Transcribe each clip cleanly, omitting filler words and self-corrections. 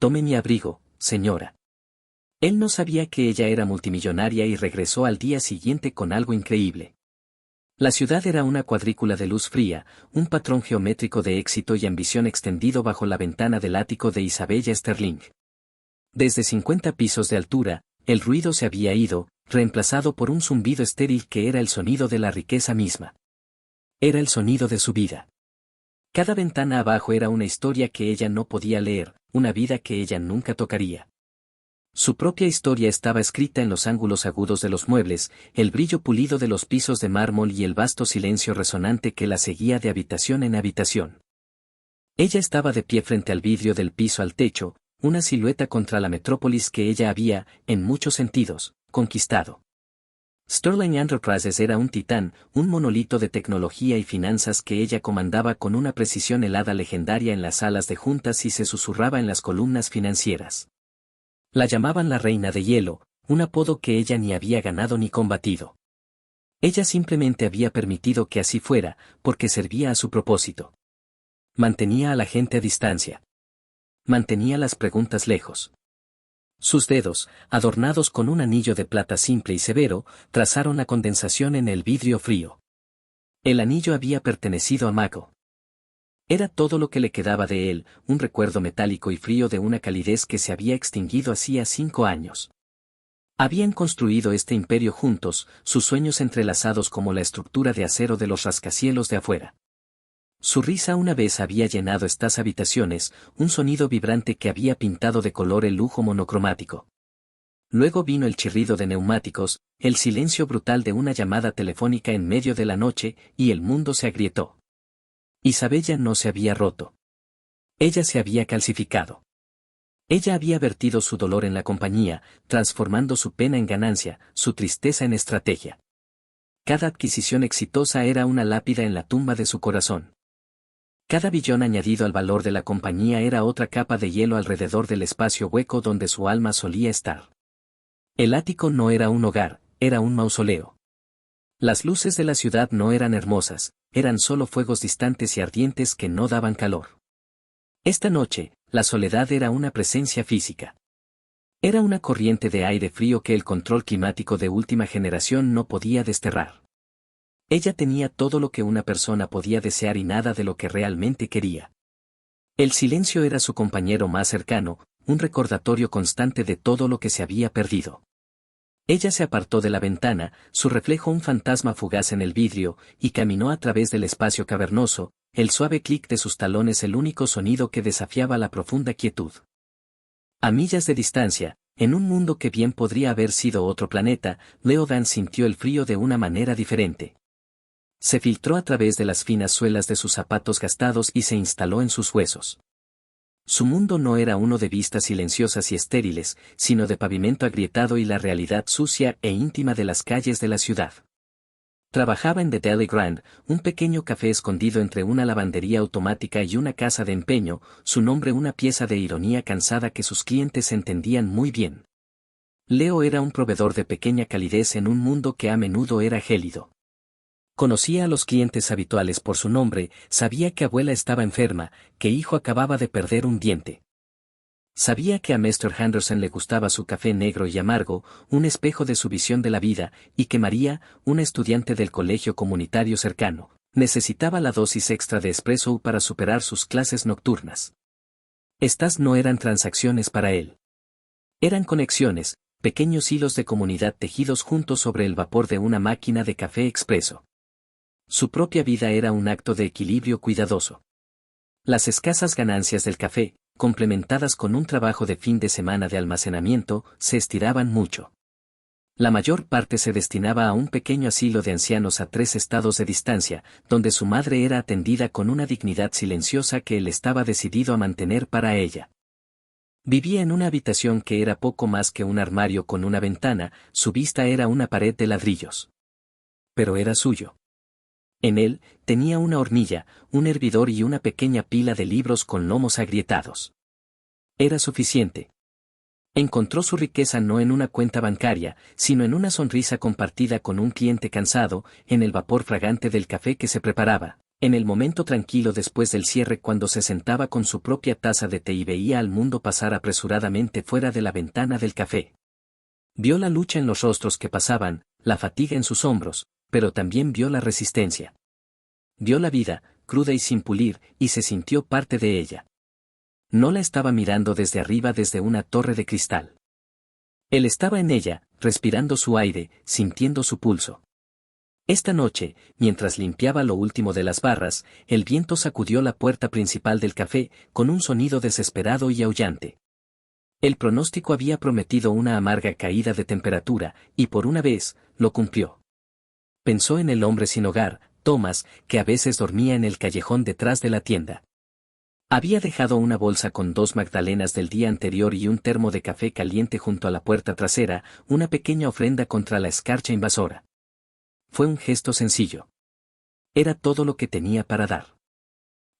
Tome mi abrigo, señora. Él no sabía que ella era multimillonaria y regresó al día siguiente con algo increíble. La ciudad era una cuadrícula de luz fría, un patrón geométrico de éxito y ambición extendido bajo la ventana del ático de Isabella Sterling. Desde 50 pisos de altura, el ruido se había ido, reemplazado por un zumbido estéril que era el sonido de la riqueza misma. Era el sonido de su vida. Cada ventana abajo era una historia que ella no podía leer, una vida que ella nunca tocaría. Su propia historia estaba escrita en los ángulos agudos de los muebles, el brillo pulido de los pisos de mármol y el vasto silencio resonante que la seguía de habitación en habitación. Ella estaba de pie frente al vidrio del piso al techo, una silueta contra la metrópolis que ella había, en muchos sentidos, conquistado. Sterling Enterprises era un titán, un monolito de tecnología y finanzas que ella comandaba con una precisión helada legendaria en las salas de juntas y se susurraba en las columnas financieras. La llamaban la Reina de Hielo, un apodo que ella ni había ganado ni combatido. Ella simplemente había permitido que así fuera, porque servía a su propósito. Mantenía a la gente a distancia. Mantenía las preguntas lejos. Sus dedos, adornados con un anillo de plata simple y severo, trazaron la condensación en el vidrio frío. El anillo había pertenecido a Mako. Era todo lo que le quedaba de él, un recuerdo metálico y frío de una calidez que se había extinguido hacía 5 años. Habían construido este imperio juntos, sus sueños entrelazados como la estructura de acero de los rascacielos de afuera. Su risa una vez había llenado estas habitaciones, un sonido vibrante que había pintado de color el lujo monocromático. Luego vino el chirrido de neumáticos, el silencio brutal de una llamada telefónica en medio de la noche, y el mundo se agrietó. Isabella no se había roto. Ella se había calcificado. Ella había vertido su dolor en la compañía, transformando su pena en ganancia, su tristeza en estrategia. Cada adquisición exitosa era una lápida en la tumba de su corazón. Cada billón añadido al valor de la compañía era otra capa de hielo alrededor del espacio hueco donde su alma solía estar. El ático no era un hogar, era un mausoleo. Las luces de la ciudad no eran hermosas, eran solo fuegos distantes y ardientes que no daban calor. Esta noche, la soledad era una presencia física. Era una corriente de aire frío que el control climático de última generación no podía desterrar. Ella tenía todo lo que una persona podía desear y nada de lo que realmente quería. El silencio era su compañero más cercano, un recordatorio constante de todo lo que se había perdido. Ella se apartó de la ventana, su reflejo un fantasma fugaz en el vidrio, y caminó a través del espacio cavernoso, el suave clic de sus talones el único sonido que desafiaba la profunda quietud. A millas de distancia, en un mundo que bien podría haber sido otro planeta, Leodan sintió el frío de una manera diferente. Se filtró a través de las finas suelas de sus zapatos gastados y se instaló en sus huesos. Su mundo no era uno de vistas silenciosas y estériles, sino de pavimento agrietado y la realidad sucia e íntima de las calles de la ciudad. Trabajaba en The Daily Grand, un pequeño café escondido entre una lavandería automática y una casa de empeño, su nombre una pieza de ironía cansada que sus clientes entendían muy bien. Leo era un proveedor de pequeña calidez en un mundo que a menudo era gélido. Conocía a los clientes habituales por su nombre, sabía que abuela estaba enferma, que hijo acababa de perder un diente. Sabía que a Mr. Henderson le gustaba su café negro y amargo, un espejo de su visión de la vida, y que María, una estudiante del colegio comunitario cercano, necesitaba la dosis extra de espresso para superar sus clases nocturnas. Estas no eran transacciones para él. Eran conexiones, pequeños hilos de comunidad tejidos juntos sobre el vapor de una máquina de café expreso. Su propia vida era un acto de equilibrio cuidadoso. Las escasas ganancias del café, complementadas con un trabajo de fin de semana de almacenamiento, se estiraban mucho. La mayor parte se destinaba a un pequeño asilo de ancianos a 3 estados de distancia, donde su madre era atendida con una dignidad silenciosa que él estaba decidido a mantener para ella. Vivía en una habitación que era poco más que un armario con una ventana, su vista era una pared de ladrillos. Pero era suyo. En él, tenía una hornilla, un hervidor y una pequeña pila de libros con lomos agrietados. Era suficiente. Encontró su riqueza no en una cuenta bancaria, sino en una sonrisa compartida con un cliente cansado, en el vapor fragante del café que se preparaba, En el momento tranquilo después del cierre, cuando se sentaba con su propia taza de té y veía al mundo pasar apresuradamente fuera de la ventana del café. Vio la lucha en los rostros que pasaban, la fatiga en sus hombros, pero también vio la resistencia. Vio la vida, cruda y sin pulir, y se sintió parte de ella. No la estaba mirando desde arriba desde una torre de cristal. Él estaba en ella, respirando su aire, sintiendo su pulso. Esta noche, mientras limpiaba lo último de las barras, el viento sacudió la puerta principal del café, con un sonido desesperado y aullante. El pronóstico había prometido una amarga caída de temperatura, y por una vez, lo cumplió. Pensó en el hombre sin hogar, Thomas, que a veces dormía en el callejón detrás de la tienda. Había dejado una bolsa con 2 magdalenas del día anterior y un termo de café caliente junto a la puerta trasera, una pequeña ofrenda contra la escarcha invasora. Fue un gesto sencillo. Era todo lo que tenía para dar.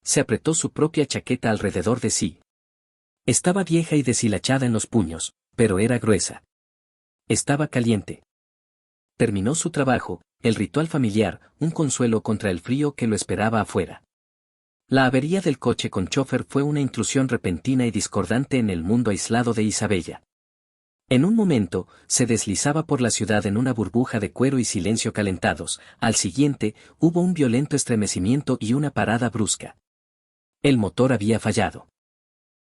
Se apretó su propia chaqueta alrededor de sí. Estaba vieja y deshilachada en los puños, pero era gruesa. Estaba caliente. Terminó su trabajo, el ritual familiar, un consuelo contra el frío que lo esperaba afuera. La avería del coche con chofer fue una intrusión repentina y discordante en el mundo aislado de Isabella. En un momento, se deslizaba por la ciudad en una burbuja de cuero y silencio calentados, al siguiente, hubo un violento estremecimiento y una parada brusca. El motor había fallado.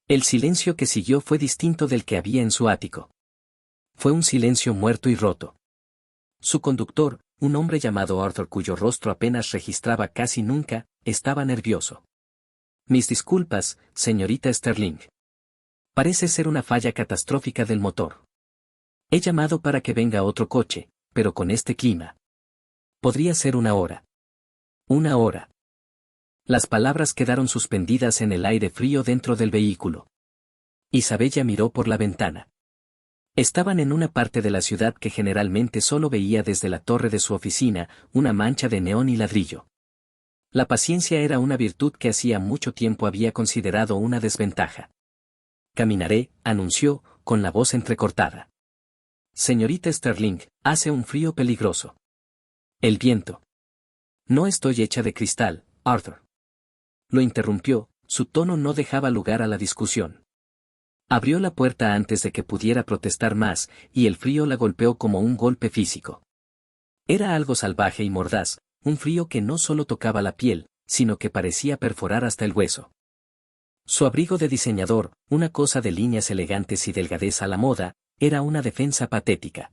El silencio que siguió fue distinto del que había en su ático. Fue un silencio muerto y roto. Su conductor, un hombre llamado Arthur cuyo rostro apenas registraba casi nunca, estaba nervioso. Mis disculpas, señorita Sterling. Parece ser una falla catastrófica del motor. He llamado para que venga otro coche, pero con este clima. Podría ser 1 hora. 1 hora. Las palabras quedaron suspendidas en el aire frío dentro del vehículo. Isabella miró por la ventana. Estaban en una parte de la ciudad que generalmente solo veía desde la torre de su oficina, una mancha de neón y ladrillo. La paciencia era una virtud que hacía mucho tiempo había considerado una desventaja. Caminaré, anunció, con la voz entrecortada. Señorita Sterling, hace un frío peligroso. El viento. No estoy hecha de cristal, Arthur. Lo interrumpió, su tono no dejaba lugar a la discusión. Abrió la puerta antes de que pudiera protestar más, y el frío la golpeó como un golpe físico. Era algo salvaje y mordaz, un frío que no solo tocaba la piel, sino que parecía perforar hasta el hueso. Su abrigo de diseñador, una cosa de líneas elegantes y delgadez a la moda, era una defensa patética.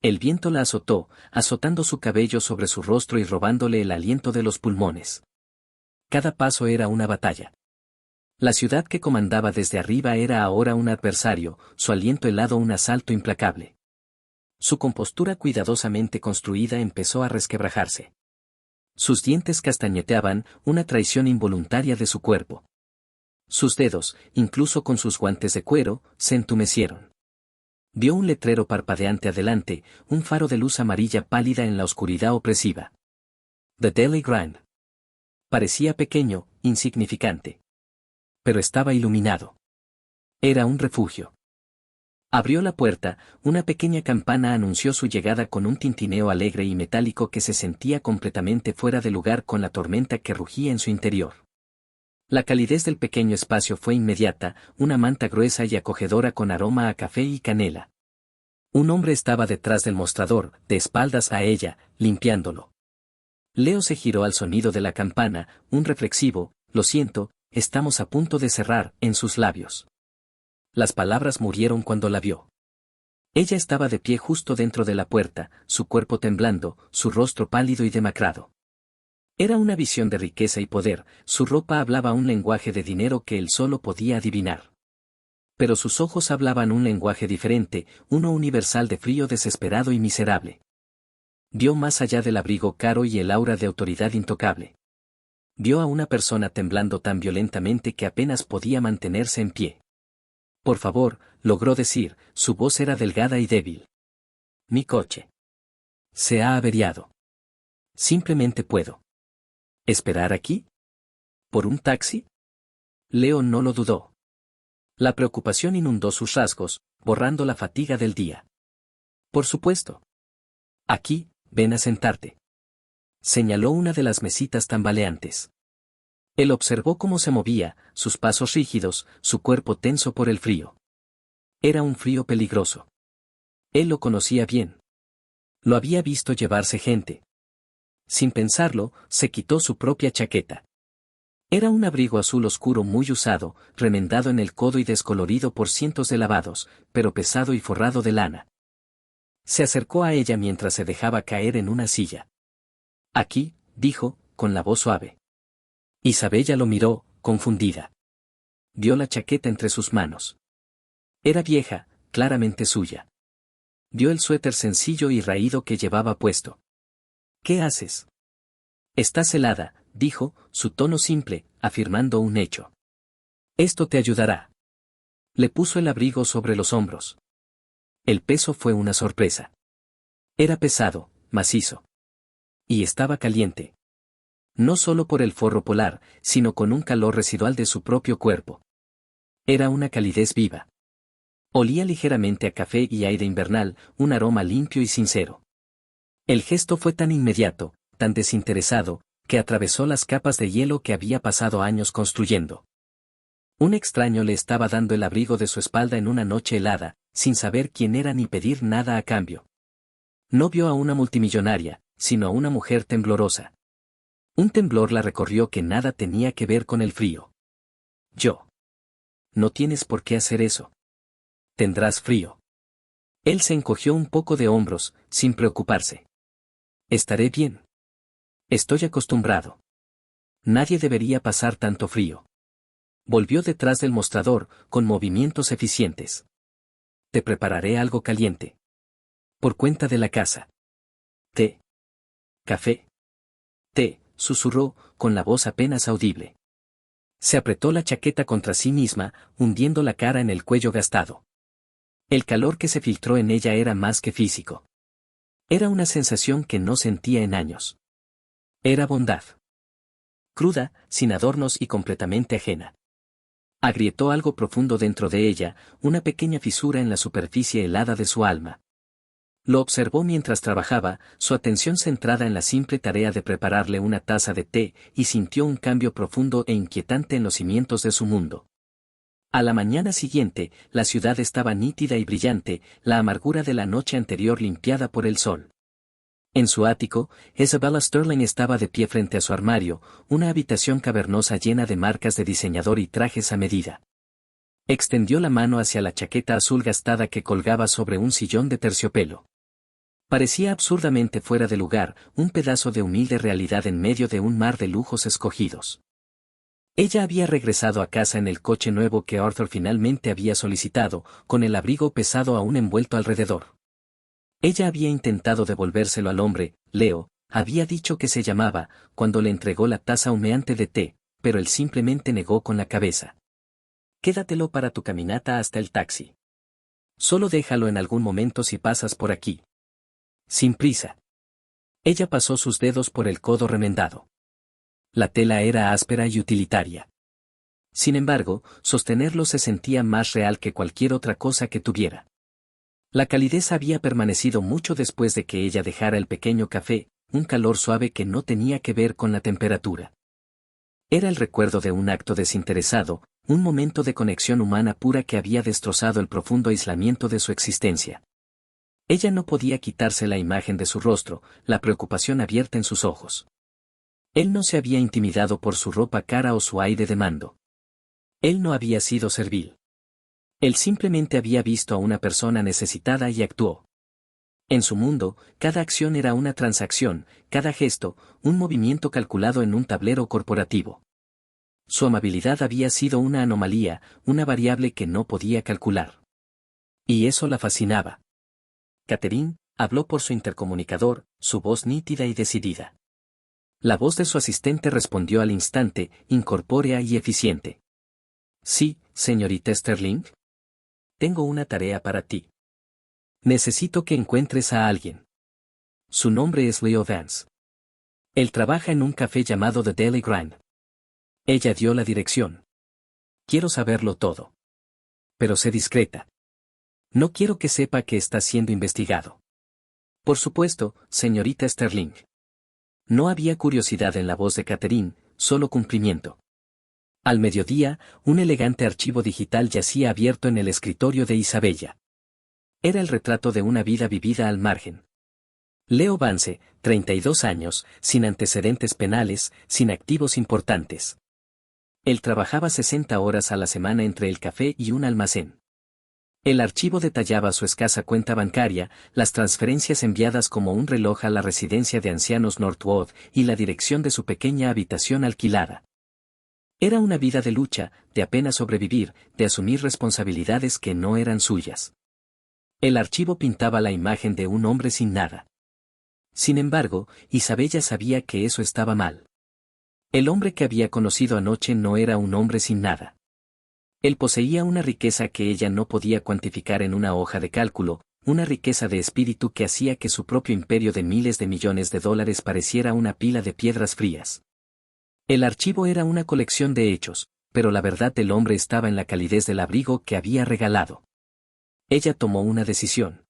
El viento la azotó, azotando su cabello sobre su rostro y robándole el aliento de los pulmones. Cada paso era una batalla. La ciudad que comandaba desde arriba era ahora un adversario, su aliento helado un asalto implacable. Su compostura cuidadosamente construida empezó a resquebrajarse. Sus dientes castañeteaban, una traición involuntaria de su cuerpo. Sus dedos, incluso con sus guantes de cuero, se entumecieron. Vio un letrero parpadeante adelante, un faro de luz amarilla pálida en la oscuridad opresiva. The Daily Grind. Parecía pequeño, insignificante. Pero estaba iluminado. Era un refugio. Abrió la puerta, una pequeña campana anunció su llegada con un tintineo alegre y metálico que se sentía completamente fuera de lugar con la tormenta que rugía en su interior. La calidez del pequeño espacio fue inmediata, una manta gruesa y acogedora con aroma a café y canela. Un hombre estaba detrás del mostrador, de espaldas a ella, limpiándolo. Leo se giró al sonido de la campana, un reflexivo, lo siento, estamos a punto de cerrar, en sus labios. Las palabras murieron cuando la vio. Ella estaba de pie justo dentro de la puerta, su cuerpo temblando, su rostro pálido y demacrado. Era una visión de riqueza y poder, su ropa hablaba un lenguaje de dinero que él solo podía adivinar. Pero sus ojos hablaban un lenguaje diferente, uno universal de frío desesperado y miserable. Vio más allá del abrigo caro y el aura de autoridad intocable. Vio a una persona temblando tan violentamente que apenas podía mantenerse en pie. Por favor, logró decir, su voz era delgada y débil. Mi coche. Se ha averiado. Simplemente puedo. ¿Esperar aquí? ¿Por un taxi? Leo no lo dudó. La preocupación inundó sus rasgos, borrando la fatiga del día. Por supuesto. Aquí, ven a sentarte. Señaló una de las mesitas tambaleantes. Él observó cómo se movía, sus pasos rígidos, su cuerpo tenso por el frío. Era un frío peligroso. Él lo conocía bien. Lo había visto llevarse gente. Sin pensarlo, se quitó su propia chaqueta. Era un abrigo azul oscuro muy usado, remendado en el codo y descolorido por cientos de lavados, pero pesado y forrado de lana. Se acercó a ella mientras se dejaba caer en una silla. Aquí, dijo, con la voz suave. Isabella lo miró, confundida. Vio la chaqueta entre sus manos. Era vieja, claramente suya. Vio el suéter sencillo y raído que llevaba puesto. ¿Qué haces? Estás helada, dijo, su tono simple, afirmando un hecho. Esto te ayudará. Le puso el abrigo sobre los hombros. El peso fue una sorpresa. Era pesado, macizo. Y estaba caliente. No solo por el forro polar, sino con un calor residual de su propio cuerpo. Era una calidez viva. Olía ligeramente a café y aire invernal, un aroma limpio y sincero. El gesto fue tan inmediato, tan desinteresado, que atravesó las capas de hielo que había pasado años construyendo. Un extraño le estaba dando el abrigo de su espalda en una noche helada, sin saber quién era ni pedir nada a cambio. No vio a una multimillonaria, sino a una mujer temblorosa. Un temblor la recorrió que nada tenía que ver con el frío. Yo. No tienes por qué hacer eso. Tendrás frío. Él se encogió un poco de hombros, sin preocuparse. Estaré bien. Estoy acostumbrado. Nadie debería pasar tanto frío. Volvió detrás del mostrador, con movimientos eficientes. Te prepararé algo caliente. Por cuenta de la casa. Té. Café. Té, susurró, con la voz apenas audible. Se apretó la chaqueta contra sí misma, hundiendo la cara en el cuello gastado. El calor que se filtró en ella era más que físico. Era una sensación que no sentía en años. Era bondad. Cruda, sin adornos y completamente ajena. Agrietó algo profundo dentro de ella, una pequeña fisura en la superficie helada de su alma. Lo observó mientras trabajaba, su atención centrada en la simple tarea de prepararle una taza de té, y sintió un cambio profundo e inquietante en los cimientos de su mundo. A la mañana siguiente, la ciudad estaba nítida y brillante, la amargura de la noche anterior limpiada por el sol. En su ático, Isabella Sterling estaba de pie frente a su armario, una habitación cavernosa llena de marcas de diseñador y trajes a medida. Extendió la mano hacia la chaqueta azul gastada que colgaba sobre un sillón de terciopelo. Parecía absurdamente fuera de lugar, un pedazo de humilde realidad en medio de un mar de lujos escogidos. Ella había regresado a casa en el coche nuevo que Arthur finalmente había solicitado, con el abrigo pesado aún envuelto alrededor. Ella había intentado devolvérselo al hombre, Leo, había dicho que se llamaba, cuando le entregó la taza humeante de té, pero él simplemente negó con la cabeza. Quédatelo para tu caminata hasta el taxi. Solo déjalo en algún momento si pasas por aquí. Sin prisa. Ella pasó sus dedos por el codo remendado. La tela era áspera y utilitaria. Sin embargo, sostenerlo se sentía más real que cualquier otra cosa que tuviera. La calidez había permanecido mucho después de que ella dejara el pequeño café, un calor suave que no tenía que ver con la temperatura. Era el recuerdo de un acto desinteresado, un momento de conexión humana pura que había destrozado el profundo aislamiento de su existencia. Ella no podía quitarse la imagen de su rostro, la preocupación abierta en sus ojos. Él no se había intimidado por su ropa cara o su aire de mando. Él no había sido servil. Él simplemente había visto a una persona necesitada y actuó. En su mundo, cada acción era una transacción, cada gesto, un movimiento calculado en un tablero corporativo. Su amabilidad había sido una anomalía, una variable que no podía calcular. Y eso la fascinaba. Catherine habló por su intercomunicador, su voz nítida y decidida. La voz de su asistente respondió al instante, incorpórea y eficiente. Sí, señorita Sterling. Tengo una tarea para ti. Necesito que encuentres a alguien. Su nombre es Leo Vance. Él trabaja en un café llamado The Daily Grind. Ella dio la dirección. Quiero saberlo todo. Pero sé discreta. No quiero que sepa que está siendo investigado. Por supuesto, señorita Sterling. No había curiosidad en la voz de Catherine, solo cumplimiento. Al mediodía, un elegante archivo digital yacía abierto en el escritorio de Isabella. Era el retrato de una vida vivida al margen. Leo Vance, 32 años, sin antecedentes penales, sin activos importantes. Él trabajaba 60 horas a la semana entre el café y un almacén. El archivo detallaba su escasa cuenta bancaria, las transferencias enviadas como un reloj a la residencia de ancianos Northwood y la dirección de su pequeña habitación alquilada. Era una vida de lucha, de apenas sobrevivir, de asumir responsabilidades que no eran suyas. El archivo pintaba la imagen de un hombre sin nada. Sin embargo, Isabella sabía que eso estaba mal. El hombre que había conocido anoche no era un hombre sin nada. Él poseía una riqueza que ella no podía cuantificar en una hoja de cálculo, una riqueza de espíritu que hacía que su propio imperio de miles de millones de dólares pareciera una pila de piedras frías. El archivo era una colección de hechos, pero la verdad del hombre estaba en la calidez del abrigo que había regalado. Ella tomó una decisión.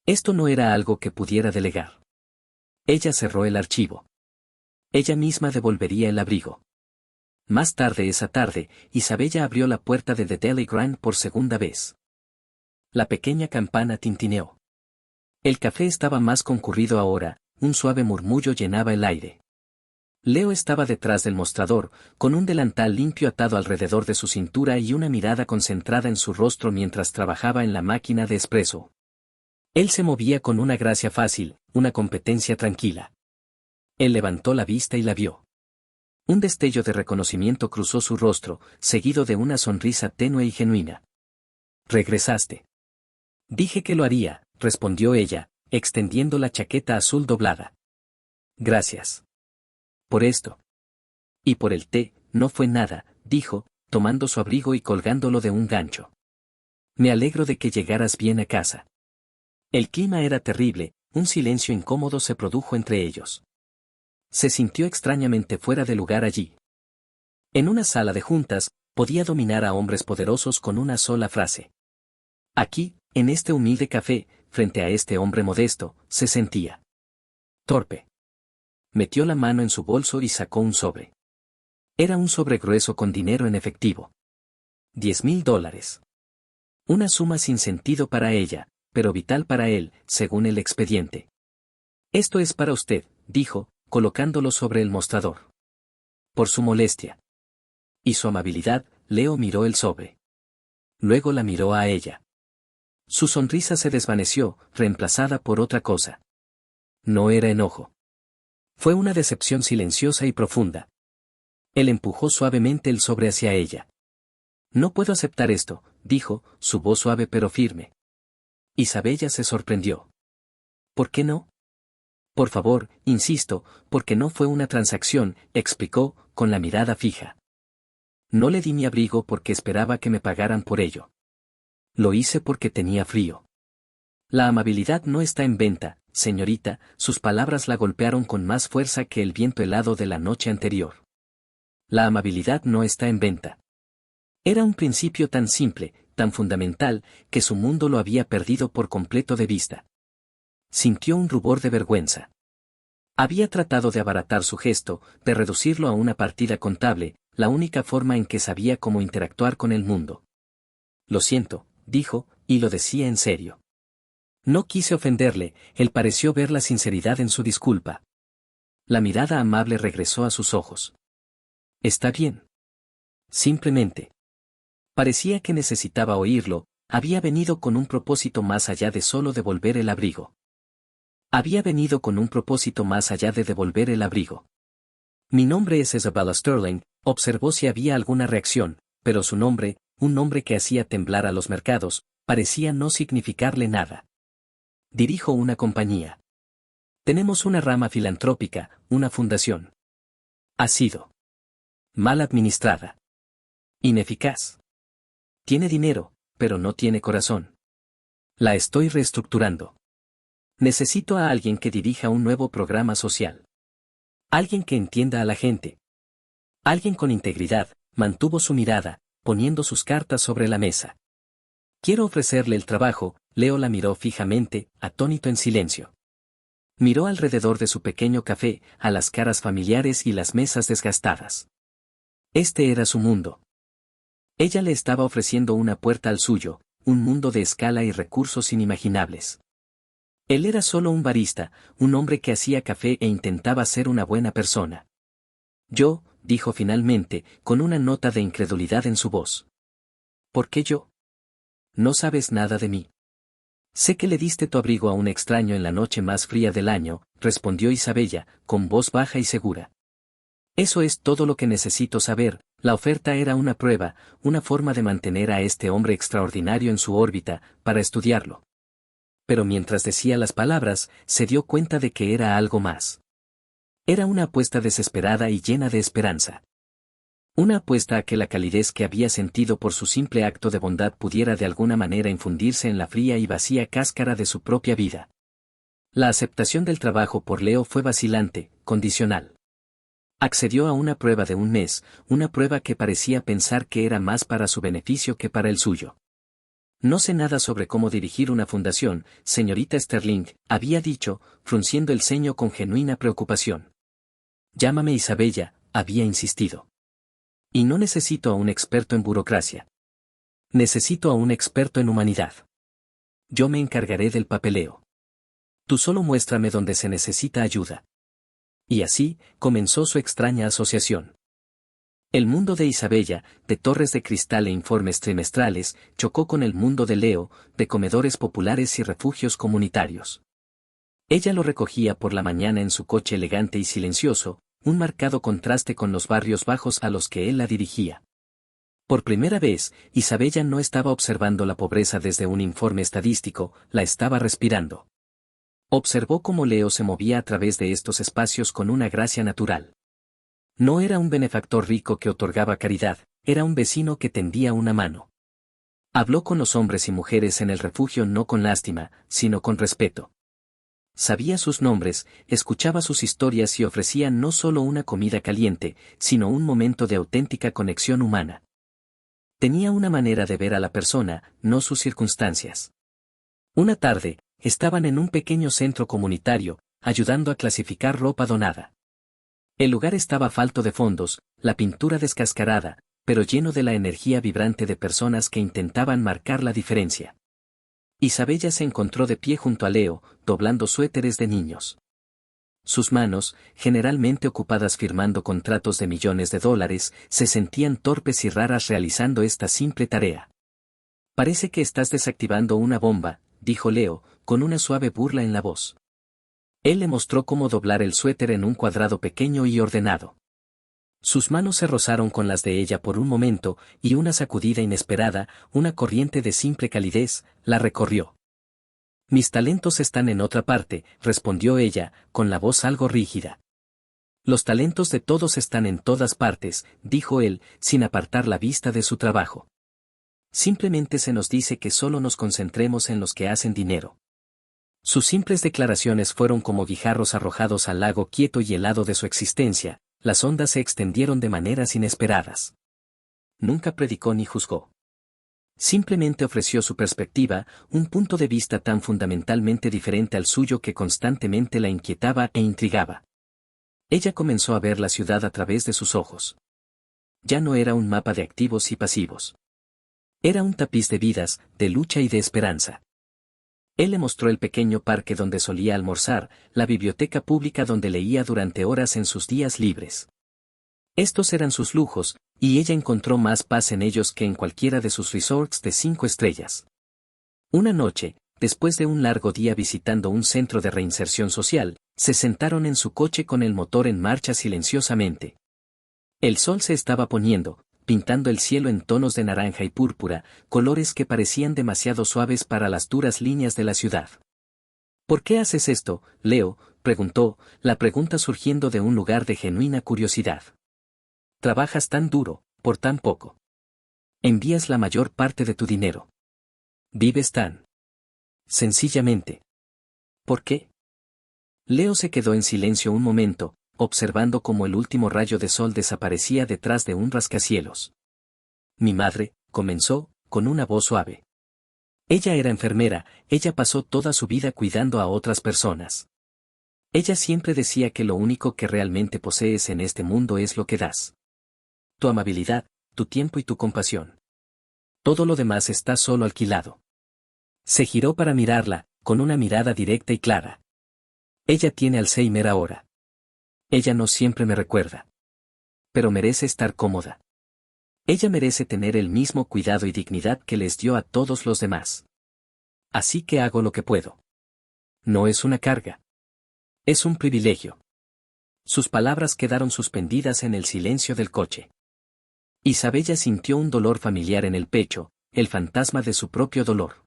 Esto no era algo que pudiera delegar. Ella cerró el archivo. Ella misma devolvería el abrigo. Más tarde esa tarde, Isabella abrió la puerta de The Daily Grind por segunda vez. La pequeña campana tintineó. El café estaba más concurrido ahora, un suave murmullo llenaba el aire. Leo estaba detrás del mostrador, con un delantal limpio atado alrededor de su cintura y una mirada concentrada en su rostro mientras trabajaba en la máquina de espresso. Él se movía con una gracia fácil, una competencia tranquila. Él levantó la vista y la vio. Un destello de reconocimiento cruzó su rostro, seguido de una sonrisa tenue y genuina. «Regresaste». «Dije que lo haría», respondió ella, extendiendo la chaqueta azul doblada. «Gracias. Por esto. Y por el té, no fue nada», dijo, tomando su abrigo y colgándolo de un gancho. «Me alegro de que llegaras bien a casa». El clima era terrible, un silencio incómodo se produjo entre ellos. Se sintió extrañamente fuera de lugar allí. En una sala de juntas, podía dominar a hombres poderosos con una sola frase. Aquí, en este humilde café, frente a este hombre modesto, se sentía torpe. Metió la mano en su bolso y sacó un sobre. Era un sobre grueso con dinero en efectivo. $10,000. Una suma sin sentido para ella, pero vital para él, según el expediente. «Esto es para usted», dijo, colocándolo sobre el mostrador. «Por su molestia y su amabilidad», Leo miró el sobre. Luego la miró a ella. Su sonrisa se desvaneció, reemplazada por otra cosa. No era enojo. Fue una decepción silenciosa y profunda. Él empujó suavemente el sobre hacia ella. «No puedo aceptar esto», dijo, su voz suave pero firme. Isabella se sorprendió. «¿Por qué no?» «Por favor, insisto, porque no fue una transacción», explicó, con la mirada fija. «No le di mi abrigo porque esperaba que me pagaran por ello. Lo hice porque tenía frío». «La amabilidad no está en venta, señorita», sus palabras la golpearon con más fuerza que el viento helado de la noche anterior. «La amabilidad no está en venta». Era un principio tan simple, tan fundamental, que su mundo lo había perdido por completo de vista. Sintió un rubor de vergüenza. Había tratado de abaratar su gesto, de reducirlo a una partida contable, la única forma en que sabía cómo interactuar con el mundo. «Lo siento», dijo, y lo decía en serio. No quise ofenderle, él pareció ver la sinceridad en su disculpa. La mirada amable regresó a sus ojos. «Está bien». Simplemente. Parecía que necesitaba oírlo, había venido con un propósito más allá de solo devolver el abrigo. Había venido con un propósito más allá de devolver el abrigo. «Mi nombre es Isabella Sterling», observó si había alguna reacción, pero su nombre, un nombre que hacía temblar a los mercados, parecía no significarle nada. «Dirijo una compañía. Tenemos una rama filantrópica, una fundación. Ha sido mal administrada. Ineficaz. Tiene dinero, pero no tiene corazón. La estoy reestructurando. Necesito a alguien que dirija un nuevo programa social. Alguien que entienda a la gente. Alguien con integridad», mantuvo su mirada, poniendo sus cartas sobre la mesa. «Quiero ofrecerle el trabajo», Leo la miró fijamente, atónito en silencio. Miró alrededor de su pequeño café, a las caras familiares y las mesas desgastadas. Este era su mundo. Ella le estaba ofreciendo una puerta al suyo, un mundo de escala y recursos inimaginables. Él era solo un barista, un hombre que hacía café e intentaba ser una buena persona. Yo, dijo finalmente, con una nota de incredulidad en su voz. ¿Por qué yo? No sabes nada de mí. Sé que le diste tu abrigo a un extraño en la noche más fría del año, respondió Isabella, con voz baja y segura. Eso es todo lo que necesito saber. La oferta era una prueba, una forma de mantener a este hombre extraordinario en su órbita, para estudiarlo. Pero mientras decía las palabras, se dio cuenta de que era algo más. Era una apuesta desesperada y llena de esperanza. Una apuesta a que la calidez que había sentido por su simple acto de bondad pudiera de alguna manera infundirse en la fría y vacía cáscara de su propia vida. La aceptación del trabajo por Leo fue vacilante, condicional. Accedió a una prueba de un mes, una prueba que parecía pensar que era más para su beneficio que para el suyo. No sé nada sobre cómo dirigir una fundación, señorita Sterling, había dicho, frunciendo el ceño con genuina preocupación. Llámame Isabella, había insistido. Y no necesito a un experto en burocracia. Necesito a un experto en humanidad. Yo me encargaré del papeleo. Tú solo muéstrame donde se necesita ayuda. Y así, comenzó su extraña asociación. El mundo de Isabella, de torres de cristal e informes trimestrales, chocó con el mundo de Leo, de comedores populares y refugios comunitarios. Ella lo recogía por la mañana en su coche elegante y silencioso, un marcado contraste con los barrios bajos a los que él la dirigía. Por primera vez, Isabella no estaba observando la pobreza desde un informe estadístico, la estaba respirando. Observó cómo Leo se movía a través de estos espacios con una gracia natural. No era un benefactor rico que otorgaba caridad, era un vecino que tendía una mano. Habló con los hombres y mujeres en el refugio no con lástima, sino con respeto. Sabía sus nombres, escuchaba sus historias y ofrecía no solo una comida caliente, sino un momento de auténtica conexión humana. Tenía una manera de ver a la persona, no sus circunstancias. Una tarde, estaban en un pequeño centro comunitario, ayudando a clasificar ropa donada. El lugar estaba falto de fondos, la pintura descascarada, pero lleno de la energía vibrante de personas que intentaban marcar la diferencia. Isabella se encontró de pie junto a Leo, doblando suéteres de niños. Sus manos, generalmente ocupadas firmando contratos de millones de dólares, se sentían torpes y raras realizando esta simple tarea. Parece que estás desactivando una bomba, dijo Leo, con una suave burla en la voz. Él le mostró cómo doblar el suéter en un cuadrado pequeño y ordenado. Sus manos se rozaron con las de ella por un momento, y una sacudida inesperada, una corriente de simple calidez, la recorrió. Mis talentos están en otra parte, respondió ella, con la voz algo rígida. Los talentos de todos están en todas partes, dijo él, sin apartar la vista de su trabajo. Simplemente se nos dice que solo nos concentremos en los que hacen dinero. Sus simples declaraciones fueron como guijarros arrojados al lago quieto y helado de su existencia. Las ondas se extendieron de maneras inesperadas. Nunca predicó ni juzgó. Simplemente ofreció su perspectiva, un punto de vista tan fundamentalmente diferente al suyo que constantemente la inquietaba e intrigaba. Ella comenzó a ver la ciudad a través de sus ojos. Ya no era un mapa de activos y pasivos. Era un tapiz de vidas, de lucha y de esperanza. Él le mostró el pequeño parque donde solía almorzar, la biblioteca pública donde leía durante horas en sus días libres. Estos eran sus lujos, y ella encontró más paz en ellos que en cualquiera de sus resorts de 5 estrellas. Una noche, después de un largo día visitando un centro de reinserción social, se sentaron en su coche con el motor en marcha silenciosamente. El sol se estaba poniendo, pintando el cielo en tonos de naranja y púrpura, colores que parecían demasiado suaves para las duras líneas de la ciudad. ¿Por qué haces esto, Leo?, preguntó, la pregunta surgiendo de un lugar de genuina curiosidad. Trabajas tan duro, por tan poco. Envías la mayor parte de tu dinero. Vives tan sencillamente. ¿Por qué? Leo se quedó en silencio un momento, observando cómo el último rayo de sol desaparecía detrás de un rascacielos. Mi madre, comenzó, con una voz suave. Ella era enfermera, ella pasó toda su vida cuidando a otras personas. Ella siempre decía que lo único que realmente posees en este mundo es lo que das. Tu amabilidad, tu tiempo y tu compasión. Todo lo demás está solo alquilado. Se giró para mirarla, con una mirada directa y clara. Ella tiene Alzheimer ahora. Ella no siempre me recuerda. Pero merece estar cómoda. Ella merece tener el mismo cuidado y dignidad que les dio a todos los demás. Así que hago lo que puedo. No es una carga. Es un privilegio. Sus palabras quedaron suspendidas en el silencio del coche. Isabella sintió un dolor familiar en el pecho, el fantasma de su propio dolor.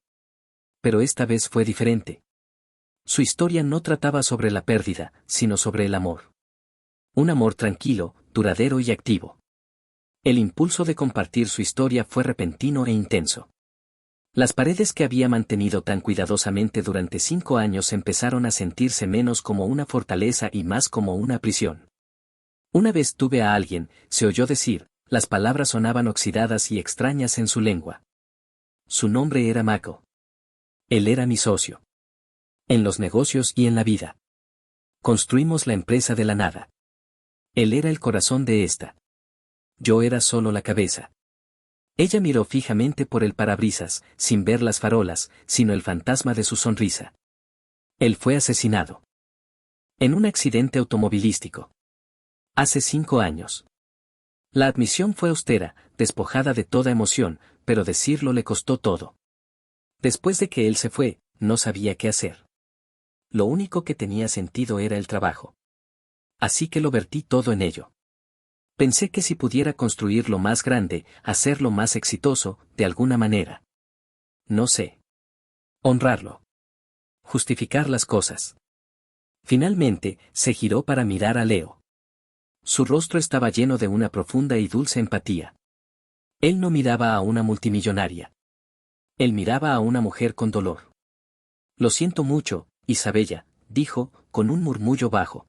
Pero esta vez fue diferente. Su historia no trataba sobre la pérdida, sino sobre el amor. Un amor tranquilo, duradero y activo. El impulso de compartir su historia fue repentino e intenso. Las paredes que había mantenido tan cuidadosamente durante 5 años empezaron a sentirse menos como una fortaleza y más como una prisión. Una vez tuve a alguien, se oyó decir, las palabras sonaban oxidadas y extrañas en su lengua. Su nombre era Mako. Él era mi socio. En los negocios y en la vida. Construimos la empresa de la nada. Él era el corazón de esta. Yo era solo la cabeza. Ella miró fijamente por el parabrisas, sin ver las farolas, sino el fantasma de su sonrisa. Él fue asesinado. En un accidente automovilístico. Hace 5 años. La admisión fue austera, despojada de toda emoción, pero decirlo le costó todo. Después de que él se fue, no sabía qué hacer. Lo único que tenía sentido era el trabajo. Así que lo vertí todo en ello. Pensé que si pudiera construirlo más grande, hacerlo más exitoso, de alguna manera. No sé. Honrarlo. Justificar las cosas. Finalmente, se giró para mirar a Leo. Su rostro estaba lleno de una profunda y dulce empatía. Él no miraba a una multimillonaria. Él miraba a una mujer con dolor. Lo siento mucho, Isabella, dijo, con un murmullo bajo.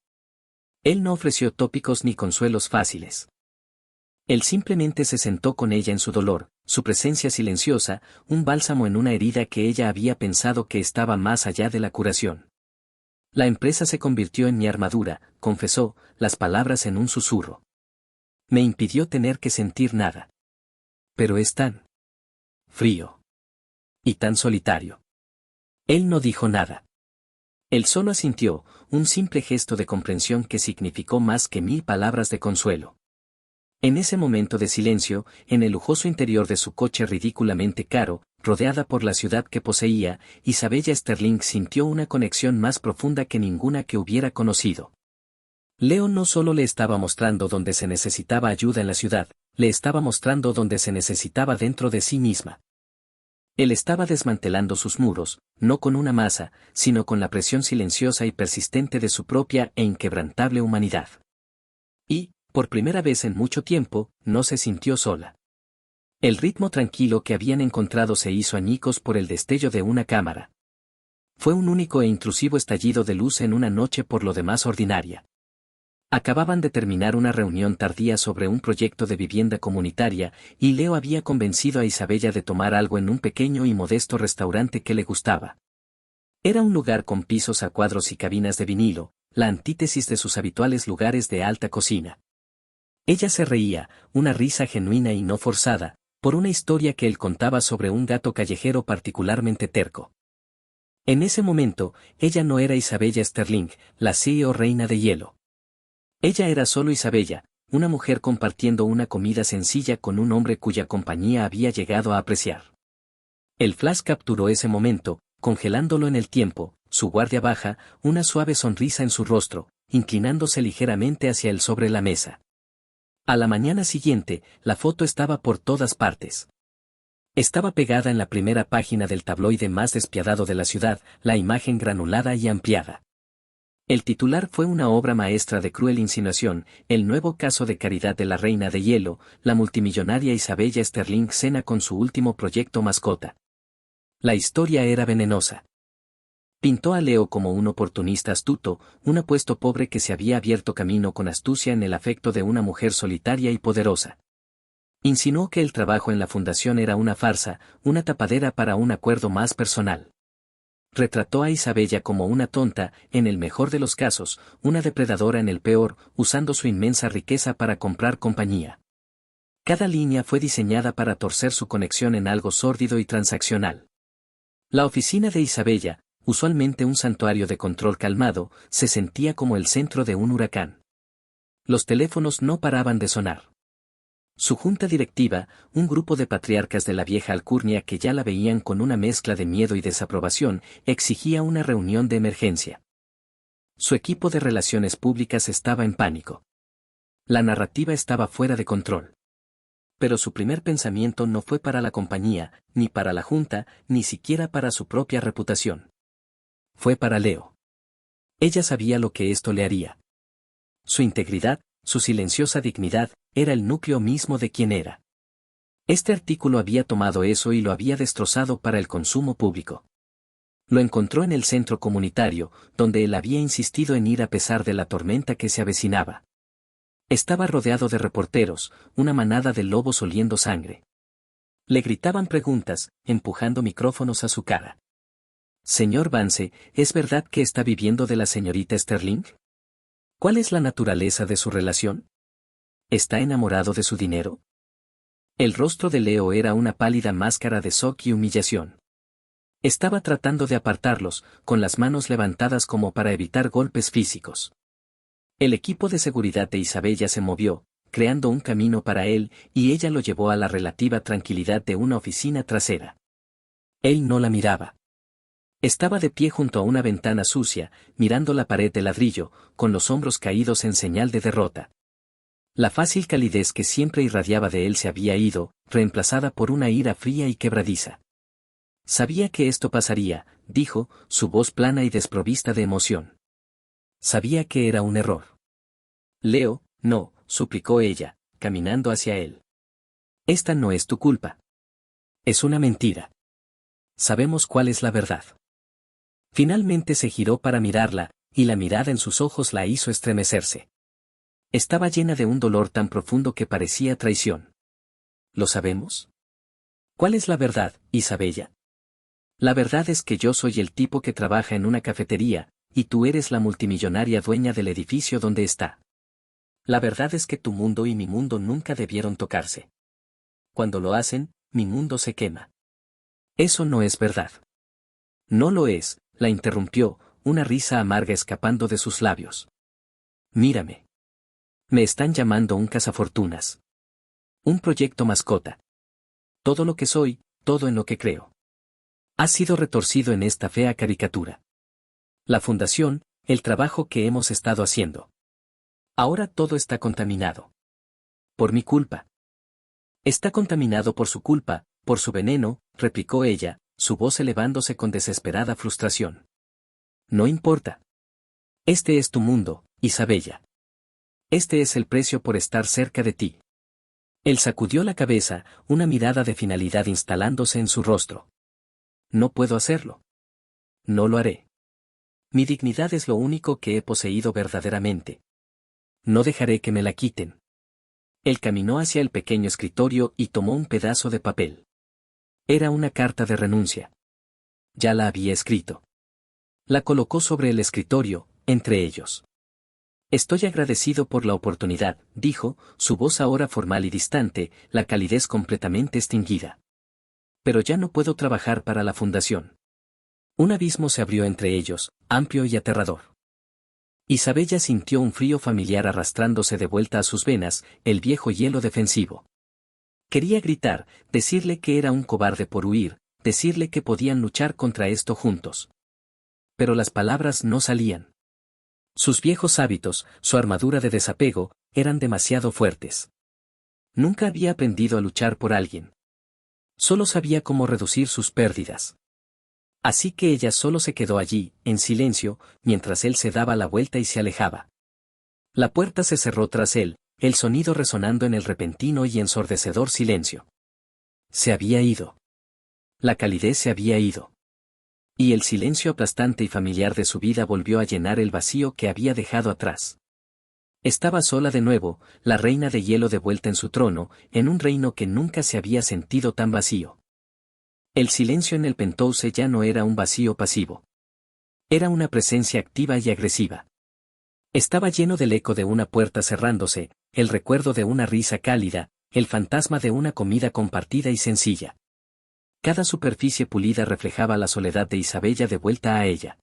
Él no ofreció tópicos ni consuelos fáciles. Él simplemente se sentó con ella en su dolor, su presencia silenciosa, un bálsamo en una herida que ella había pensado que estaba más allá de la curación. La empresa se convirtió en mi armadura, confesó, las palabras en un susurro. Me impidió tener que sentir nada. Pero es tan frío. Y tan solitario. Él no dijo nada. Él solo asintió, un simple gesto de comprensión que significó más que 1000 palabras de consuelo. En ese momento de silencio, en el lujoso interior de su coche ridículamente caro, rodeada por la ciudad que poseía, Isabella Sterling sintió una conexión más profunda que ninguna que hubiera conocido. Leo no solo le estaba mostrando dónde se necesitaba ayuda en la ciudad, le estaba mostrando dónde se necesitaba dentro de sí misma. Él estaba desmantelando sus muros, no con una masa, sino con la presión silenciosa y persistente de su propia e inquebrantable humanidad. Y, por primera vez en mucho tiempo, no se sintió sola. El ritmo tranquilo que habían encontrado se hizo añicos por el destello de una cámara. Fue un único e intrusivo estallido de luz en una noche por lo demás ordinaria. Acababan de terminar una reunión tardía sobre un proyecto de vivienda comunitaria, y Leo había convencido a Isabella de tomar algo en un pequeño y modesto restaurante que le gustaba. Era un lugar con pisos a cuadros y cabinas de vinilo, la antítesis de sus habituales lugares de alta cocina. Ella se reía, una risa genuina y no forzada, por una historia que él contaba sobre un gato callejero particularmente terco. En ese momento, ella no era Isabella Sterling, la CEO reina de hielo. Ella era solo Isabella, una mujer compartiendo una comida sencilla con un hombre cuya compañía había llegado a apreciar. El flash capturó ese momento, congelándolo en el tiempo, su guardia baja, una suave sonrisa en su rostro, inclinándose ligeramente hacia él sobre la mesa. A la mañana siguiente, la foto estaba por todas partes. Estaba pegada en la primera página del tabloide más despiadado de la ciudad, la imagen granulada y ampliada. El titular fue una obra maestra de cruel insinuación, el nuevo caso de caridad de la reina de hielo, la multimillonaria Isabella Sterling cena con su último proyecto mascota. La historia era venenosa. Pintó a Leo como un oportunista astuto, un apuesto pobre que se había abierto camino con astucia en el afecto de una mujer solitaria y poderosa. Insinuó que el trabajo en la fundación era una farsa, una tapadera para un acuerdo más personal. Retrató a Isabella como una tonta, en el mejor de los casos, una depredadora en el peor, usando su inmensa riqueza para comprar compañía. Cada línea fue diseñada para torcer su conexión en algo sórdido y transaccional. La oficina de Isabella, usualmente un santuario de control calmado, se sentía como el centro de un huracán. Los teléfonos no paraban de sonar. Su junta directiva, un grupo de patriarcas de la vieja alcurnia que ya la veían con una mezcla de miedo y desaprobación, exigía una reunión de emergencia. Su equipo de relaciones públicas estaba en pánico. La narrativa estaba fuera de control. Pero su primer pensamiento no fue para la compañía, ni para la junta, ni siquiera para su propia reputación. Fue para Leo. Ella sabía lo que esto le haría. Su integridad, su silenciosa dignidad, era el núcleo mismo de quien era. Este artículo había tomado eso y lo había destrozado para el consumo público. Lo encontró en el centro comunitario, donde él había insistido en ir a pesar de la tormenta que se avecinaba. Estaba rodeado de reporteros, una manada de lobos oliendo sangre. Le gritaban preguntas, empujando micrófonos a su cara. Señor Vance, ¿es verdad que está viviendo de la señorita Sterling? ¿Cuál es la naturaleza de su relación? ¿Está enamorado de su dinero? El rostro de Leo era una pálida máscara de shock y humillación. Estaba tratando de apartarlos, con las manos levantadas como para evitar golpes físicos. El equipo de seguridad de Isabella se movió, creando un camino para él, y ella lo llevó a la relativa tranquilidad de una oficina trasera. Él no la miraba. Estaba de pie junto a una ventana sucia, mirando la pared de ladrillo, con los hombros caídos en señal de derrota. La fácil calidez que siempre irradiaba de él se había ido, reemplazada por una ira fría y quebradiza. Sabía que esto pasaría, dijo, su voz plana y desprovista de emoción. Sabía que era un error. Leo, no, suplicó ella, caminando hacia él. Esta no es tu culpa. Es una mentira. Sabemos cuál es la verdad. Finalmente se giró para mirarla, y la mirada en sus ojos la hizo estremecerse. Estaba llena de un dolor tan profundo que parecía traición. ¿Lo sabemos? ¿Cuál es la verdad, Isabella? La verdad es que yo soy el tipo que trabaja en una cafetería, y tú eres la multimillonaria dueña del edificio donde está. La verdad es que tu mundo y mi mundo nunca debieron tocarse. Cuando lo hacen, mi mundo se quema. Eso no es verdad. No lo es, la interrumpió, una risa amarga escapando de sus labios. Mírame. Me están llamando un cazafortunas. Un proyecto mascota. Todo lo que soy, todo en lo que creo. Ha sido retorcido en esta fea caricatura. La fundación, el trabajo que hemos estado haciendo. Ahora todo está contaminado. Por mi culpa. Está contaminado por su culpa, por su veneno, replicó ella, su voz elevándose con desesperada frustración. No importa. Este es tu mundo, Isabella. Este es el precio por estar cerca de ti. Él sacudió la cabeza, una mirada de finalidad instalándose en su rostro. No puedo hacerlo. No lo haré. Mi dignidad es lo único que he poseído verdaderamente. No dejaré que me la quiten. Él caminó hacia el pequeño escritorio y tomó un pedazo de papel. Era una carta de renuncia. Ya la había escrito. La colocó sobre el escritorio, entre ellos. Estoy agradecido por la oportunidad, dijo, su voz ahora formal y distante, la calidez completamente extinguida. Pero ya no puedo trabajar para la fundación. Un abismo se abrió entre ellos, amplio y aterrador. Isabella sintió un frío familiar arrastrándose de vuelta a sus venas, el viejo hielo defensivo. Quería gritar, decirle que era un cobarde por huir, decirle que podían luchar contra esto juntos. Pero las palabras no salían. Sus viejos hábitos, su armadura de desapego, eran demasiado fuertes. Nunca había aprendido a luchar por alguien. Solo sabía cómo reducir sus pérdidas. Así que ella solo se quedó allí, en silencio, mientras él se daba la vuelta y se alejaba. La puerta se cerró tras él, el sonido resonando en el repentino y ensordecedor silencio. Se había ido. La calidez se había ido. Y el silencio aplastante y familiar de su vida volvió a llenar el vacío que había dejado atrás. Estaba sola de nuevo, la reina de hielo de vuelta en su trono, en un reino que nunca se había sentido tan vacío. El silencio en el penthouse ya no era un vacío pasivo. Era una presencia activa y agresiva. Estaba lleno del eco de una puerta cerrándose, el recuerdo de una risa cálida, el fantasma de una comida compartida y sencilla. Cada superficie pulida reflejaba la soledad de Isabella de vuelta a ella.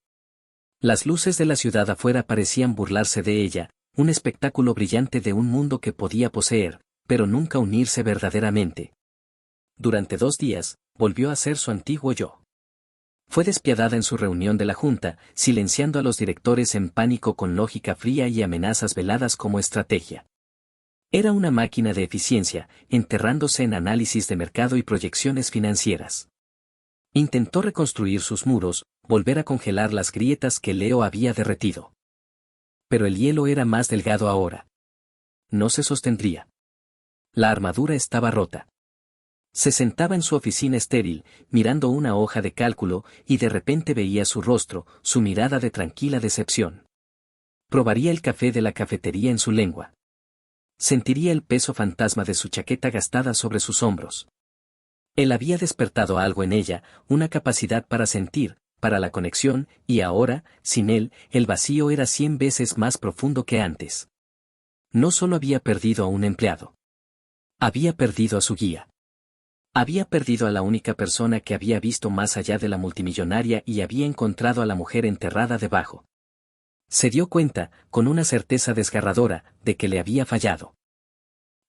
Las luces de la ciudad afuera parecían burlarse de ella, un espectáculo brillante de un mundo que podía poseer, pero nunca unirse verdaderamente. Durante 2 días, volvió a ser su antiguo yo. Fue despiadada en su reunión de la Junta, silenciando a los directores en pánico con lógica fría y amenazas veladas como estrategia. Era una máquina de eficiencia, enterrándose en análisis de mercado y proyecciones financieras. Intentó reconstruir sus muros, volver a congelar las grietas que Leo había derretido. Pero el hielo era más delgado ahora. No se sostendría. La armadura estaba rota. Se sentaba en su oficina estéril, mirando una hoja de cálculo, y de repente veía su rostro, su mirada de tranquila decepción. Probaría el café de la cafetería en su lengua. Sentiría el peso fantasma de su chaqueta gastada sobre sus hombros. Él había despertado algo en ella, una capacidad para sentir, para la conexión, y ahora, sin él, el vacío era 100 veces más profundo que antes. No solo había perdido a un empleado. Había perdido a su guía. Había perdido a la única persona que había visto más allá de la multimillonaria y había encontrado a la mujer enterrada debajo. Se dio cuenta, con una certeza desgarradora, de que le había fallado.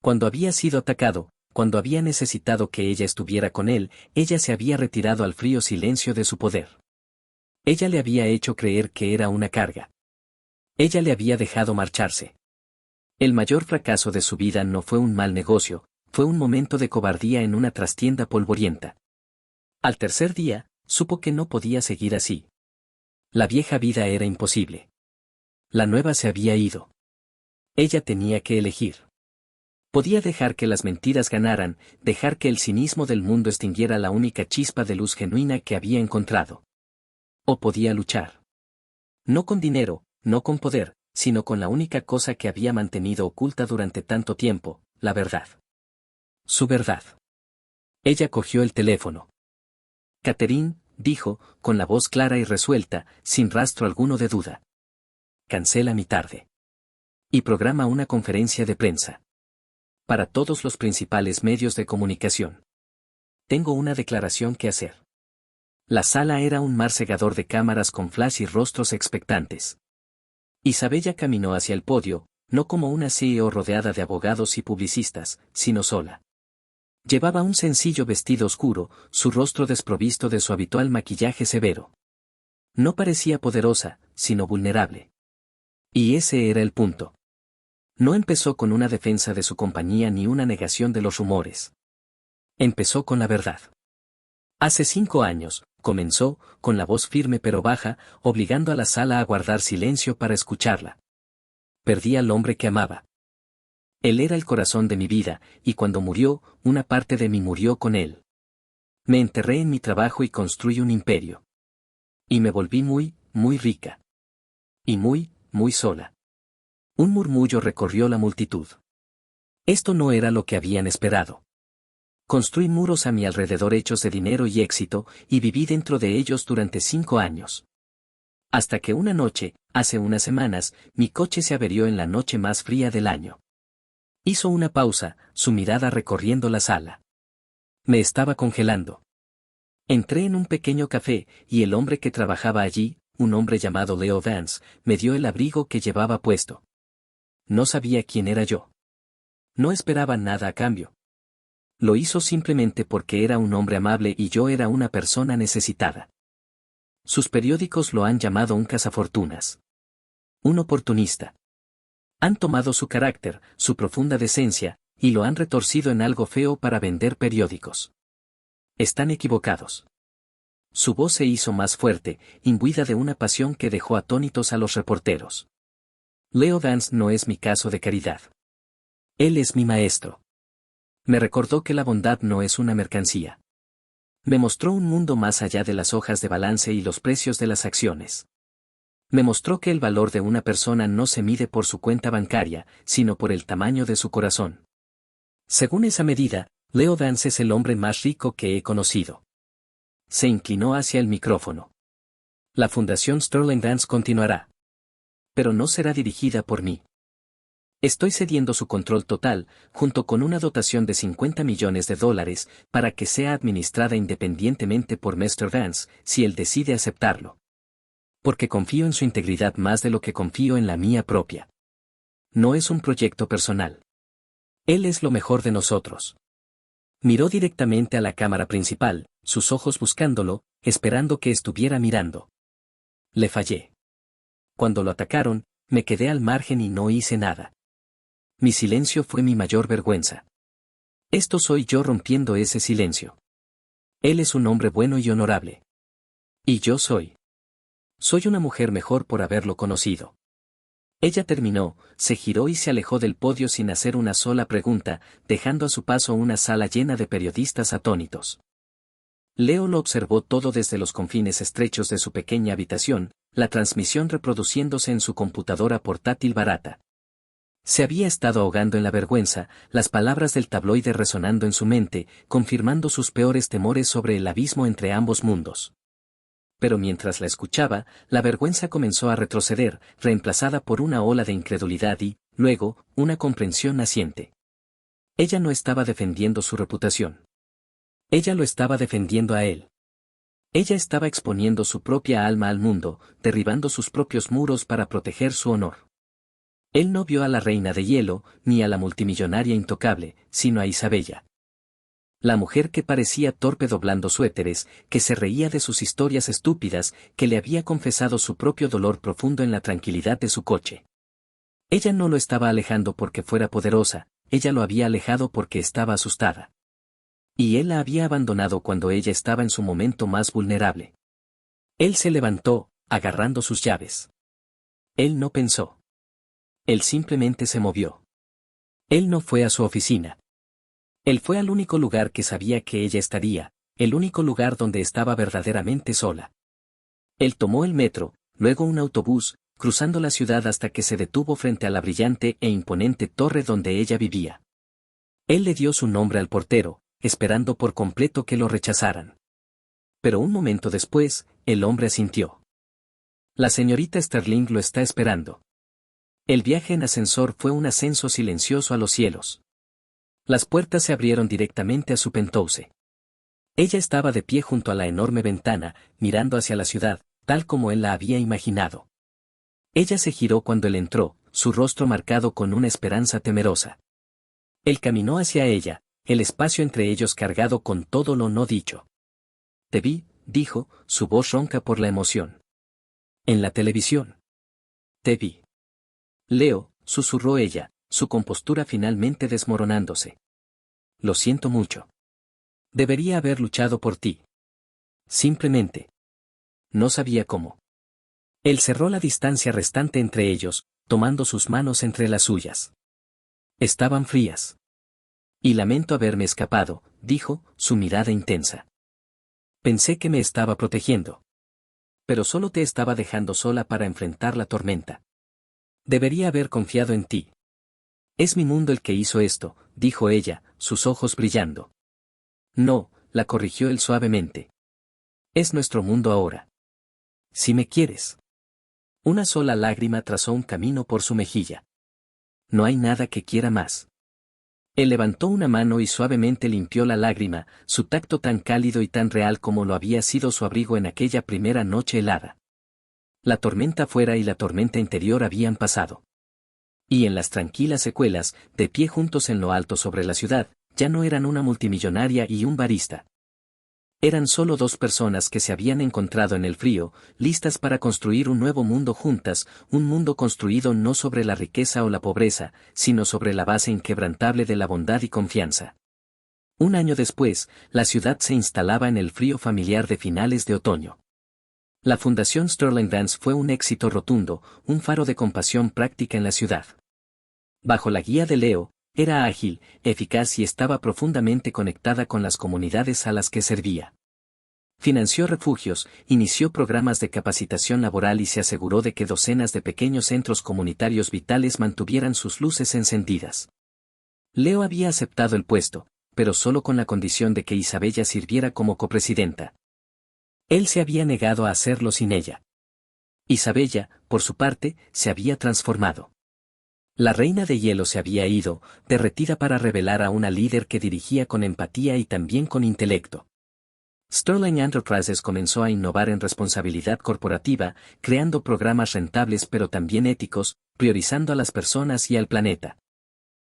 Cuando había sido atacado, cuando había necesitado que ella estuviera con él, ella se había retirado al frío silencio de su poder. Ella le había hecho creer que era una carga. Ella le había dejado marcharse. El mayor fracaso de su vida no fue un mal negocio, fue un momento de cobardía en una trastienda polvorienta. Al tercer día, supo que no podía seguir así. La vieja vida era imposible. La nueva se había ido. Ella tenía que elegir. Podía dejar que las mentiras ganaran, dejar que el cinismo del mundo extinguiera la única chispa de luz genuina que había encontrado. O podía luchar. No con dinero, no con poder, sino con la única cosa que había mantenido oculta durante tanto tiempo, la verdad. Su verdad. Ella cogió el teléfono. Catherine, dijo, con la voz clara y resuelta, sin rastro alguno de duda. Cancela mi tarde. Y programa una conferencia de prensa. Para todos los principales medios de comunicación. Tengo una declaración que hacer. La sala era un mar cegador de cámaras con flash y rostros expectantes. Isabella caminó hacia el podio, no como una CEO rodeada de abogados y publicistas, sino sola. Llevaba un sencillo vestido oscuro, su rostro desprovisto de su habitual maquillaje severo. No parecía poderosa, sino vulnerable. Y ese era el punto. No empezó con una defensa de su compañía ni una negación de los rumores. Empezó con la verdad. Hace 5 años, comenzó, con la voz firme pero baja, obligando a la sala a guardar silencio para escucharla. Perdí al hombre que amaba. Él era el corazón de mi vida, y cuando murió, una parte de mí murió con él. Me enterré en mi trabajo y construí un imperio. Y me volví muy, muy rica. Y muy, muy sola. Un murmullo recorrió la multitud. Esto no era lo que habían esperado. Construí muros a mi alrededor hechos de dinero y éxito, y viví dentro de ellos durante 5 años. Hasta que una noche, hace unas semanas, mi coche se averió en la noche más fría del año. Hizo una pausa, su mirada recorriendo la sala. Me estaba congelando. Entré en un pequeño café, y el hombre que trabajaba allí, un hombre llamado Leo Vance, me dio el abrigo que llevaba puesto. No sabía quién era yo. No esperaba nada a cambio. Lo hizo simplemente porque era un hombre amable y yo era una persona necesitada. Sus periódicos lo han llamado un cazafortunas. Un oportunista. Han tomado su carácter, su profunda decencia, y lo han retorcido en algo feo para vender periódicos. Están equivocados. Su voz se hizo más fuerte, imbuida de una pasión que dejó atónitos a los reporteros. Leo Vance no es mi caso de caridad. Él es mi maestro. Me recordó que la bondad no es una mercancía. Me mostró un mundo más allá de las hojas de balance y los precios de las acciones. Me mostró que el valor de una persona no se mide por su cuenta bancaria, sino por el tamaño de su corazón. Según esa medida, Leo Vance es el hombre más rico que he conocido. Se inclinó hacia el micrófono. La Fundación Sterling Dance continuará. Pero no será dirigida por mí. Estoy cediendo su control total, junto con una dotación de $50 millones, para que sea administrada independientemente por Mr. Vance, si él decide aceptarlo. Porque confío en su integridad más de lo que confío en la mía propia. No es un proyecto personal. Él es lo mejor de nosotros. Miró directamente a la cámara principal, sus ojos buscándolo, esperando que estuviera mirando. Le fallé. Cuando lo atacaron, me quedé al margen y no hice nada. Mi silencio fue mi mayor vergüenza. Esto soy yo rompiendo ese silencio. Él es un hombre bueno y honorable. Y yo soy. Soy una mujer mejor por haberlo conocido. Ella terminó, se giró y se alejó del podio sin hacer una sola pregunta, dejando a su paso una sala llena de periodistas atónitos. Leo lo observó todo desde los confines estrechos de su pequeña habitación, la transmisión reproduciéndose en su computadora portátil barata. Se había estado ahogando en la vergüenza, las palabras del tabloide resonando en su mente, confirmando sus peores temores sobre el abismo entre ambos mundos. Pero mientras la escuchaba, la vergüenza comenzó a retroceder, reemplazada por una ola de incredulidad y, luego, una comprensión naciente. Ella no estaba defendiendo su reputación. Ella lo estaba defendiendo a él. Ella estaba exponiendo su propia alma al mundo, derribando sus propios muros para proteger su honor. Él no vio a la reina de hielo, ni a la multimillonaria intocable, sino a Isabella. La mujer que parecía torpe doblando suéteres, que se reía de sus historias estúpidas, que le había confesado su propio dolor profundo en la tranquilidad de su coche. Ella no lo estaba alejando porque fuera poderosa, ella lo había alejado porque estaba asustada. Y él la había abandonado cuando ella estaba en su momento más vulnerable. Él se levantó, agarrando sus llaves. Él no pensó. Él simplemente se movió. Él no fue a su oficina. Él fue al único lugar que sabía que ella estaría, el único lugar donde estaba verdaderamente sola. Él tomó el metro, luego un autobús, cruzando la ciudad hasta que se detuvo frente a la brillante e imponente torre donde ella vivía. Él le dio su nombre al portero, esperando por completo que lo rechazaran. Pero un momento después, el hombre asintió. La señorita Sterling lo está esperando. El viaje en ascensor fue un ascenso silencioso a los cielos. Las puertas se abrieron directamente a su penthouse. Ella estaba de pie junto a la enorme ventana, mirando hacia la ciudad, tal como él la había imaginado. Ella se giró cuando él entró, su rostro marcado con una esperanza temerosa. Él caminó hacia ella, el espacio entre ellos cargado con todo lo no dicho. Te vi, dijo, su voz ronca por la emoción. En la televisión. Te vi. Leo, susurró ella, su compostura finalmente desmoronándose. Lo siento mucho. Debería haber luchado por ti. Simplemente. No sabía cómo. Él cerró la distancia restante entre ellos, tomando sus manos entre las suyas. Estaban frías. Y lamento haberme escapado, dijo, su mirada intensa. Pensé que me estaba protegiendo. Pero solo te estaba dejando sola para enfrentar la tormenta. Debería haber confiado en ti. Es mi mundo el que hizo esto, dijo ella, sus ojos brillando. No, la corrigió él suavemente. Es nuestro mundo ahora. Si me quieres. Una sola lágrima trazó un camino por su mejilla. No hay nada que quiera más. Él levantó una mano y suavemente limpió la lágrima, su tacto tan cálido y tan real como lo había sido su abrigo en aquella primera noche helada. La tormenta afuera y la tormenta interior habían pasado. Y en las tranquilas secuelas, de pie juntos en lo alto sobre la ciudad, ya no eran una multimillonaria y un barista. Eran solo dos personas que se habían encontrado en el frío, listas para construir un nuevo mundo juntas, un mundo construido no sobre la riqueza o la pobreza, sino sobre la base inquebrantable de la bondad y confianza. Un año después, la ciudad se instalaba en el frío familiar de finales de otoño. La Fundación Sterling Dance fue un éxito rotundo, un faro de compasión práctica en la ciudad. Bajo la guía de Leo, era ágil, eficaz y estaba profundamente conectada con las comunidades a las que servía. Financió refugios, inició programas de capacitación laboral y se aseguró de que docenas de pequeños centros comunitarios vitales mantuvieran sus luces encendidas. Leo había aceptado el puesto, pero solo con la condición de que Isabella sirviera como copresidenta. Él se había negado a hacerlo sin ella. Isabella, por su parte, se había transformado. La reina de hielo se había ido, derretida para revelar a una líder que dirigía con empatía y también con intelecto. Sterling Enterprises comenzó a innovar en responsabilidad corporativa, creando programas rentables pero también éticos, priorizando a las personas y al planeta.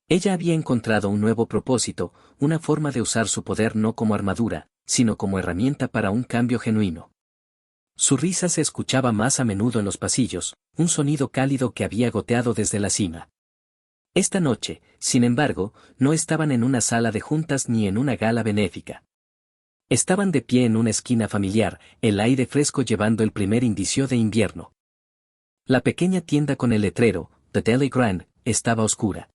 Ella había encontrado un nuevo propósito, una forma de usar su poder no como armadura, sino como herramienta para un cambio genuino. Su risa se escuchaba más a menudo en los pasillos, un sonido cálido que había goteado desde la cima. Esta noche, sin embargo, no estaban en una sala de juntas ni en una gala benéfica. Estaban de pie en una esquina familiar, el aire fresco llevando el primer indicio de invierno. La pequeña tienda con el letrero, The Deli Grand, estaba oscura.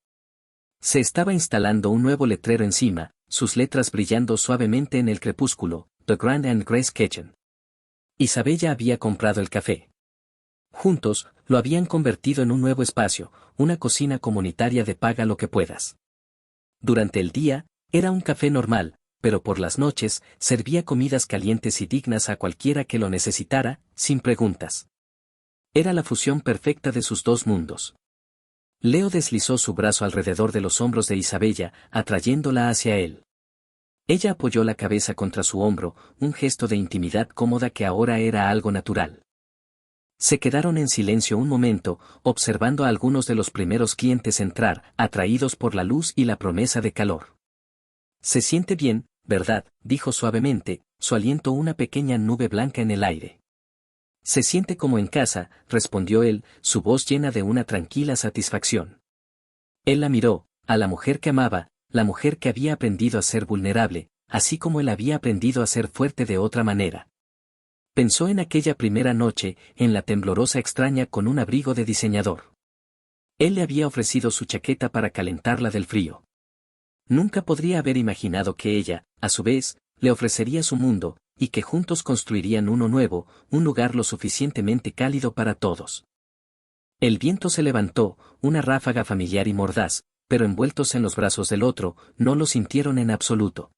Se estaba instalando un nuevo letrero encima, sus letras brillando suavemente en el crepúsculo, The Grand and Grace Kitchen. Isabella había comprado el café. Juntos, lo habían convertido en un nuevo espacio, una cocina comunitaria de paga lo que puedas. Durante el día, era un café normal, pero por las noches, servía comidas calientes y dignas a cualquiera que lo necesitara, sin preguntas. Era la fusión perfecta de sus dos mundos. Leo deslizó su brazo alrededor de los hombros de Isabella, atrayéndola hacia él. Ella apoyó la cabeza contra su hombro, un gesto de intimidad cómoda que ahora era algo natural. Se quedaron en silencio un momento, observando a algunos de los primeros clientes entrar, atraídos por la luz y la promesa de calor. «Se siente bien, ¿verdad?», dijo suavemente, su aliento una pequeña nube blanca en el aire. «Se siente como en casa», respondió él, su voz llena de una tranquila satisfacción. Él la miró, a la mujer que amaba, la mujer que había aprendido a ser vulnerable, así como él había aprendido a ser fuerte de otra manera. Pensó en aquella primera noche, en la temblorosa extraña con un abrigo de diseñador. Él le había ofrecido su chaqueta para calentarla del frío. Nunca podría haber imaginado que ella, a su vez, le ofrecería su mundo, y que juntos construirían uno nuevo, un lugar lo suficientemente cálido para todos. El viento se levantó, una ráfaga familiar y mordaz, pero envueltos en los brazos del otro, no lo sintieron en absoluto.